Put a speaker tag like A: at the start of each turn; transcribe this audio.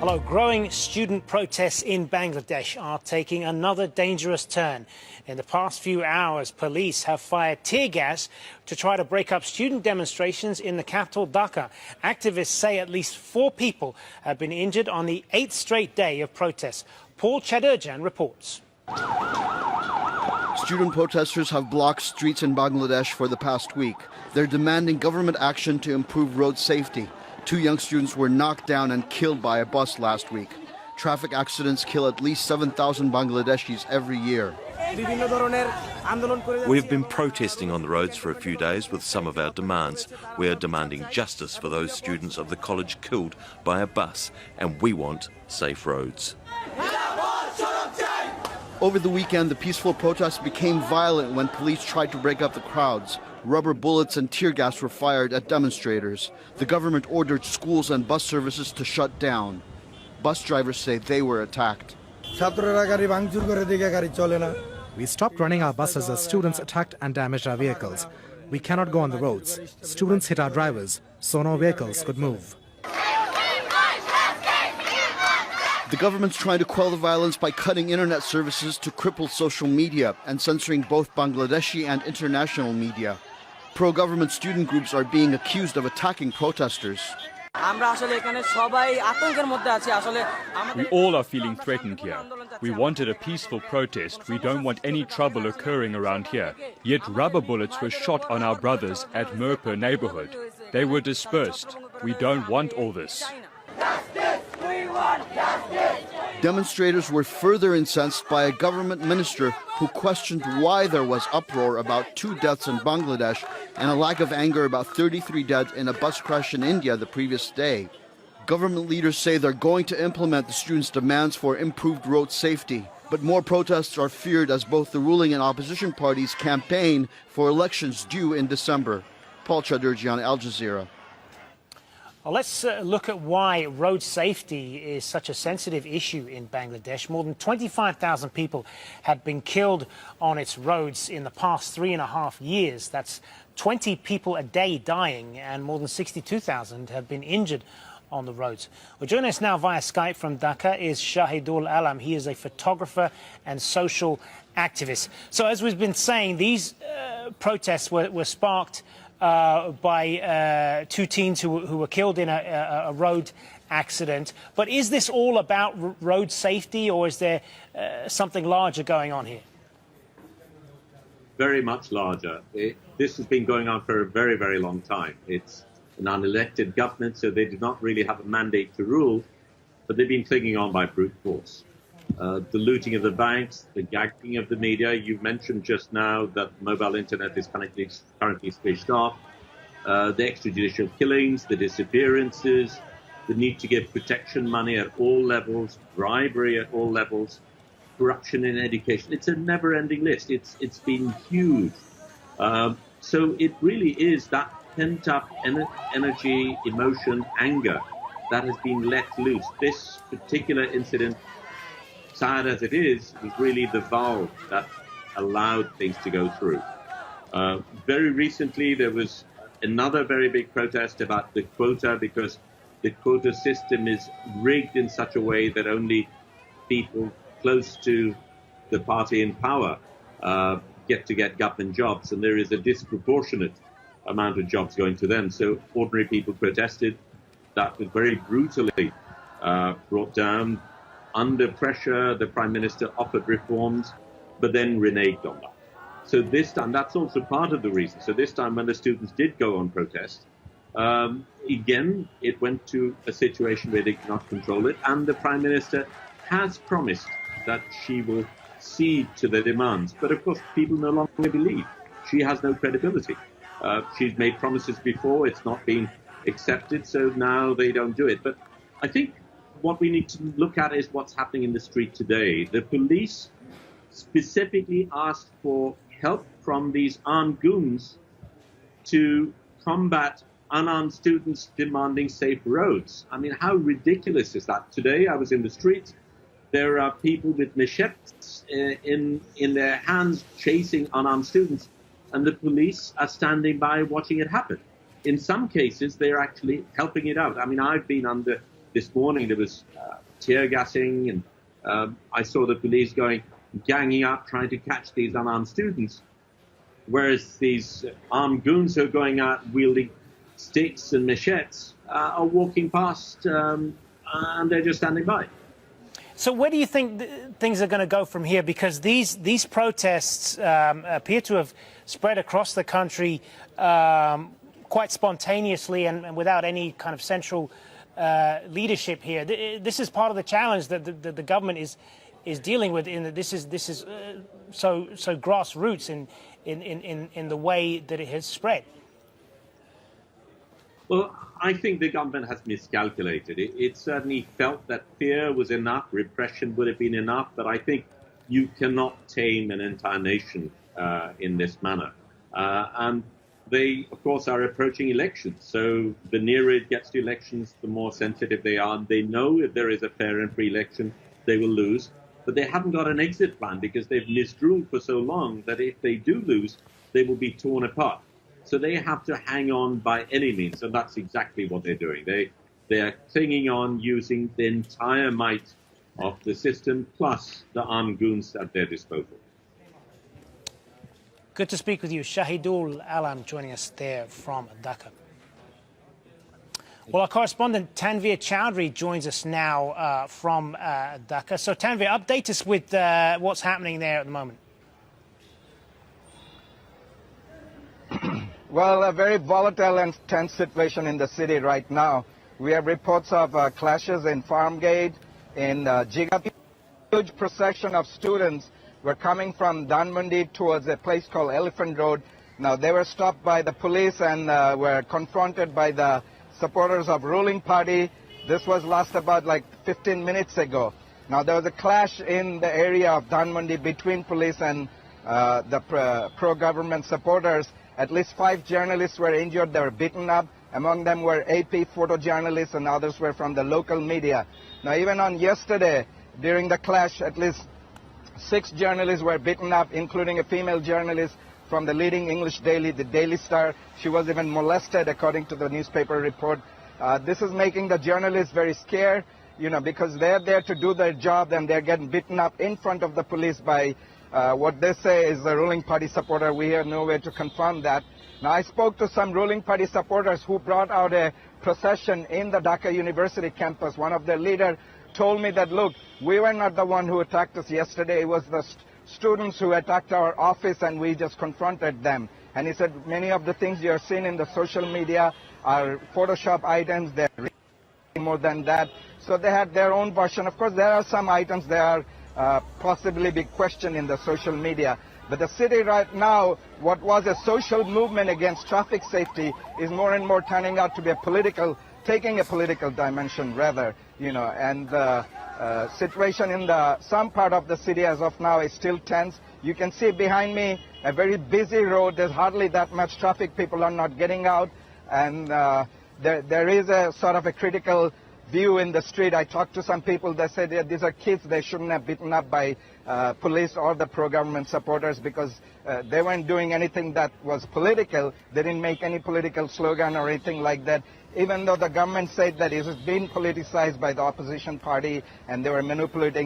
A: Hello. Growing student protests in Bangladesh are taking another dangerous turn. In the past few hours, police have fired tear gas to try to break up student demonstrations in the capital, Dhaka. Activists say at least 4 people have been injured on the 8th straight day of protests. Paul Chadurjan reports.
B: Student protesters have blocked streets in Bangladesh for the past week. They're demanding government action to improve road safety. 2 young students were knocked down and killed by a bus last week. Traffic accidents kill at least 7,000 Bangladeshis every year.
C: We have been protesting on the roads for a few days with some of our demands. We are demanding justice for those students of the college killed by a bus, and we want safe roads.
B: Over the weekend, the peaceful protests became violent when police tried to break up the crowds. Rubber bullets and tear gas were fired at demonstrators. The government ordered schools and bus services to shut down. Bus drivers say they were attacked.
D: We stopped running our buses as students attacked and damaged our vehicles. We cannot go on the roads. Students hit our drivers, so no vehicles could move.
B: The government's trying to quell the violence by cutting internet services to cripple social media and censoring both Bangladeshi and international media. Pro-government student groups are being accused of attacking protesters.
E: We all are feeling threatened here. We wanted a peaceful protest. We don't want any trouble occurring around here. Yet rubber bullets were shot on our brothers at Mirpur neighborhood. They were dispersed. We don't want all this.
B: Demonstrators were further incensed by a government minister who questioned why there was uproar about 2 deaths in Bangladesh and a lack of anger about 33 dead in a bus crash in India the previous day. Government leaders say they're going to implement the students' demands for improved road safety. But more protests are feared as both the ruling and opposition parties campaign for elections due in December. Paul Chadurjan, Aljazeera.
A: Well, let's look at why road safety is such a sensitive issue in Bangladesh. More than 25,000 people have been killed on its roads in the past 3.5 years. That's 20 people a day dying, and more than 62,000 have been injured on the roads. Well, joining us now via Skype from Dhaka is Shahidul Alam. He is a photographer and social activist. So as we've been saying, these protests were sparked by 2 teens who were killed in a road accident. But is this all about road safety, or is there something larger going on here?
F: Very much larger. This has been going on for a very, very long time. It's an unelected government, so they do not really have a mandate to rule, but they've been clinging on by brute force. The looting of the banks, the gagging of the media. You mentioned just now that mobile internet is currently switched off. The extrajudicial killings, the disappearances, the need to give protection money at all levels, bribery at all levels, corruption in education. It's a never-ending list. It's been huge. So it really is that pent-up energy, emotion, anger that has been let loose. This particular incident, sad as it is, was really the valve that allowed things to go through. Very recently, there was another very big protest about the quota, because the quota system is rigged in such a way that only people close to the party in power get government jobs, and there is a disproportionate amount of jobs going to them. So ordinary people protested. That was very brutally brought down. Under pressure, the Prime Minister offered reforms, but then reneged on that. So this time, that's also part of the reason. So this time, when the students did go on protest, again, it went to a situation where they could not control it. And the Prime Minister has promised that she will cede to the demands. But of course, people no longer believe. She has no credibility. She's made promises before. It's not been accepted. So now they don't do it. But I think what we need to look at is what's happening in the street today. The police specifically asked for help from these armed goons to combat unarmed students demanding safe roads. I mean, how ridiculous is that? Today, I was in the streets. There are people with machetes in their hands chasing unarmed students, and the police are standing by watching it happen. In some cases, they're actually helping it out. I mean, I've been under this morning there was tear gassing, and I saw the police ganging up, trying to catch these unarmed students, whereas these armed goons who are going out wielding sticks and machetes are walking past, and they're just standing by.
A: So where do you think things are going to go from here? Because these protests appear to have spread across the country quite spontaneously and without any kind of central leadership here. This is part of the challenge that the government is dealing with. In that this is so grassroots in the way that it has spread.
F: Well, I think the government has miscalculated. It certainly felt that fear was enough, repression would have been enough, but I think you cannot tame an entire nation in this manner. And they, of course, are approaching elections. So the nearer it gets to elections, the more sensitive they are. They know if there is a fair and free election, they will lose. But they haven't got an exit plan because they've misruled for so long that if they do lose, they will be torn apart. So they have to hang on by any means, and that's exactly what they're doing. They are clinging on using the entire might of the system plus the armed goons at their disposal.
A: Good to speak with you. Shahidul Alam joining us there from Dhaka. Well, our correspondent Tanveer Chowdhury joins us now from Dhaka. So Tanveer, update us with what's happening there at the moment.
G: Well, a very volatile and tense situation in the city right now. We have reports of clashes in Farmgate, in Jigat. Huge procession of students were coming from Dhanmondi towards a place called Elephant Road. Now, they were stopped by the police and were confronted by the supporters of ruling party. This was last about like 15 minutes ago. Now, there was a clash in the area of Dhanmondi between police and the pro-government supporters. At least 5 journalists were injured. They were beaten up. Among them were AP photojournalists and others were from the local media. Now, even on yesterday, during the clash, at least 6 journalists were beaten up, including a female journalist from the leading English daily, the Daily Star. She was even molested, according to the newspaper report. This is making the journalists very scared, because they're there to do their job and they're getting beaten up in front of the police by what they say is a ruling party supporter. We have no way to confirm that. Now, I spoke to some ruling party supporters who brought out a procession in the Dhaka University campus. One of their leaders told me that, look, we were not the one who attacked us yesterday. It was the students who attacked our office and we just confronted them. And he said many of the things you're seeing in the social media are Photoshop items. They're really more than that. So they had their own version. Of course, there are some items that are possibly be questioned in the social media. But the city right now, what was a social movement against traffic safety is more and more turning out to be taking a political dimension rather, and the situation in some part of the city as of now is still tense. You can see behind me a very busy road. There's hardly that much traffic. People are not getting out. And there is a sort of a critical view in the street. I talked to some people that said that these are kids. They shouldn't have beaten up by police or the pro-government supporters because they weren't doing anything that was political. They didn't make any political slogan or anything like that, even though the government said that it was being politicized by the opposition party and they were manipulating